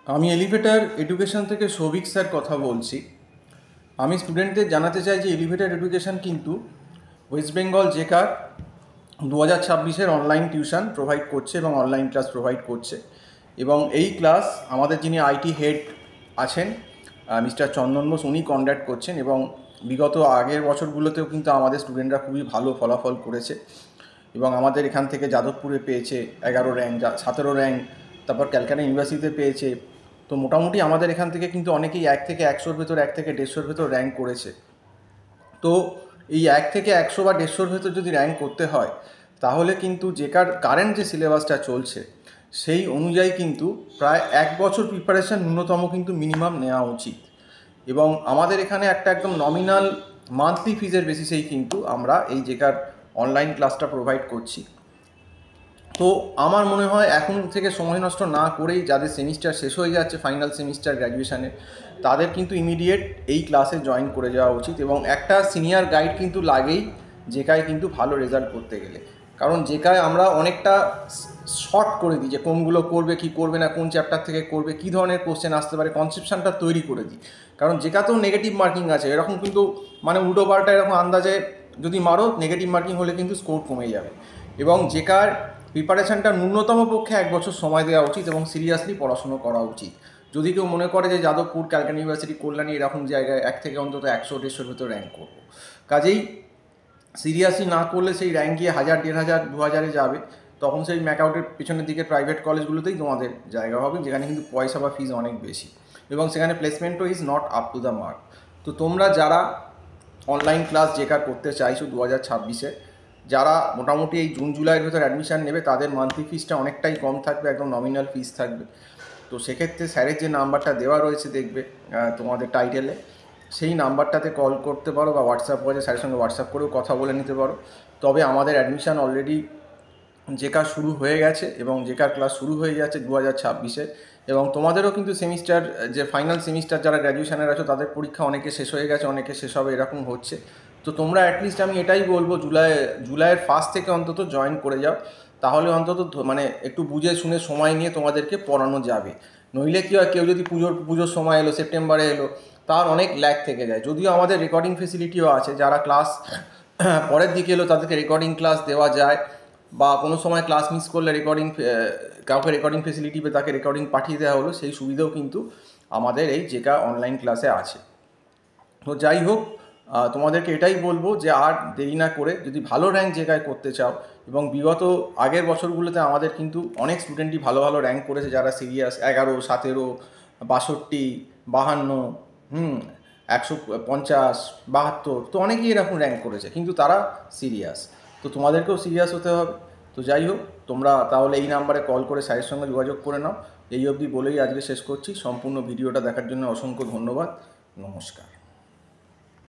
আমি elevator education থেকে Souvik sir কথা বলছি। আমি স্টুডেন্টদের জানাতে চাই যে এলিভেটর এডুকেশন কিন্তু ওয়েস্ট বেঙ্গল জেকার 2026-এর অনলাইন টিউশন প্রোভাইড করছে এবং অনলাইন ক্লাস প্রোভাইড করছে। এবং এই ক্লাস আমাদের যিনি আইটি হেড আছেন মিস্টার চন্দন বোস, উনি কন্ডাক্ট করছেন। এবং বিগত আগের বছরগুলোতেও কিন্তু আমাদের স্টুডেন্টরা খুবই ভালো ফলাফল করেছে এবং আমাদের এখান থেকে যাদবপুরে পেয়েছে 11 র্যাঙ্ক, 17 র্যাঙ্ক, তারপর ক্যালকাটা ইউনিভার্সিটিতে পেয়েছে। তো মোটামুটি আমাদের এখান থেকে কিন্তু অনেকেই 1 থেকে 100-র ভেতর, 1 থেকে 150-র ভেতর র্যাঙ্ক করেছে। তো এই 1 থেকে 100 বা 150-র ভেতর যদি র্যাঙ্ক করতে হয়, তাহলে কিন্তু জেকার কারেন্ট যে সিলেবাসটা চলছে সেই অনুযায়ী কিন্তু প্রায় 1 বছর প্রিপারেশান ন্যূনতম কিন্তু মিনিমাম নেওয়া উচিত। এবং আমাদের এখানে একটা একদম নমিনাল মান্থলি ফিজের বেসিসেই কিন্তু আমরা এই জেকার অনলাইন ক্লাসটা প্রোভাইড করছি। তো আমার মনে হয় এখন থেকে সময় নষ্ট না করেই যাদের সেমিস্টার শেষ হয়ে যাচ্ছে, ফাইনাল সেমিস্টার গ্র্যাজুয়েশানে, তাদের কিন্তু ইমিডিয়েট এই ক্লাসে জয়েন করে যাওয়া উচিত। এবং একটা সিনিয়র গাইড কিন্তু লাগেই জেকায় কিন্তু ভালো রেজাল্ট করতে গেলে। কারণ জেকায় আমরা অনেকটা শর্ট করে দিই যে কোনগুলো করবে, কি করবে না, কোন চ্যাপ্টার থেকে করবে, কী ধরনের কোশ্চেন আসতে পারে, কনসেপশানটা তৈরি করে দিই। কারণ জেকাতেও নেগেটিভ মার্কিং আছে, এরকম কিন্তু মানে উল্টো পাল্টা এরকম আন্দাজে যদি মারো, নেগেটিভ মার্কিং হলে কিন্তু স্কোর কমে যাবে। এবং জেকার প্রিপারেশানটা ন্যূনতম পক্ষে 1 বছর সময় দেওয়া উচিত এবং সিরিয়াসলি পড়াশুনো করা উচিত। যদি কেউ মনে করে যে যাদবপুর, ক্যালকাটা ইউনিভার্সিটি, কল্যাণী এরকম জায়গায় 1 থেকে অন্তত 100-150-র ভেতর র্যাঙ্ক করবো, কাজেই সিরিয়াসলি না করলে সেই র্যাঙ্ক গিয়ে 1000, 1500, 2000-এ যাবে। তখন সেই ম্যাকআউটের পিছনের দিকে প্রাইভেট কলেজগুলোতেই তোমাদের জায়গা হবে, যেখানে কিন্তু পয়সা বা ফিজ অনেক বেশি এবং সেখানে প্লেসমেন্টও is not up to the mark. তো তোমরা যারা অনলাইন ক্লাস জেকার করতে চাইছো 2026-এ, যারা মোটামুটি এই জুন জুলাইয়ের ভেতর অ্যাডমিশান নেবে, তাদের মান্থলি ফিজটা অনেকটাই কম থাকবে, একদম নমিনাল ফিজ থাকবে। তো সেক্ষেত্রে স্যারের যে নাম্বারটা দেওয়া রয়েছে দেখবে তোমাদের টাইটেলে, সেই নাম্বারটাতে কল করতে পারো বা হোয়াটসঅ্যাপ করে স্যারের সঙ্গে হোয়াটসঅ্যাপ করেও কথা বলে নিতে পারো। তবে আমাদের অ্যাডমিশান অলরেডি জেকার শুরু হয়ে গেছে এবং জেকার ক্লাস শুরু হয়ে যাচ্ছে 2026-এ। এবং তোমাদেরও কিন্তু সেমিস্টার, যে ফাইনাল সেমিস্টার যারা গ্র্যাজুয়েশনের আছো, তাদের পরীক্ষা অনেকে শেষ হয়ে গেছে, অনেকে শেষ হবে, এরকম হচ্ছে। তো তোমরা অ্যাটলিস্ট, আমি এটাই বলবো, জুলাইয়ের ফার্স্ট থেকে অন্তত জয়েন করে যাও। তাহলে অন্তত মানে একটু বুঝে শুনে সময় নিয়ে তোমাদেরকে পড়ানো যাবে। নইলে কী হয়, কেউ যদি পুজোর সময় এলো, সেপ্টেম্বরে এলো, তার অনেক ল্যাগ থেকে যায়। যদিও আমাদের রেকর্ডিং ফেসিলিটিও আছে, যারা ক্লাস পরের দিকে এলো তাদেরকে রেকর্ডিং ক্লাস দেওয়া যায়, বা কোনো সময় ক্লাস মিস করলে কাউকে রেকর্ডিং ফেসিলিটি পেয়ে তাকে রেকর্ডিং পাঠিয়ে দেওয়া হলো, সেই সুবিধাও কিন্তু আমাদের এই জেকা অনলাইন ক্লাসে আছে। তো যাই হোক, তোমাদেরকে এটাই বলবো যে আর দেরি না করে যদি ভালো র্যাঙ্ক জেকায় করতে চাও, এবং বিগত আগের বছরগুলোতে আমাদের কিন্তু অনেক স্টুডেন্টই ভালো ভালো র্যাঙ্ক করেছে, যারা সিরিয়াস 11, 17, 62, 52, 150, 72, তো অনেকেই এরকম র্যাঙ্ক করেছে, কিন্তু তারা সিরিয়াস। তো তোমাদেরকেও সিরিয়াস হতে হবে। তো যাই হোক, তোমরা তাহলে এই নাম্বারে কল করে স্যারের সঙ্গে যোগাযোগ করে নাও। এই অবধি বলেই আজকে শেষ করছি। সম্পূর্ণ ভিডিওটা দেখার জন্য অসংখ্য ধন্যবাদ। নমস্কার।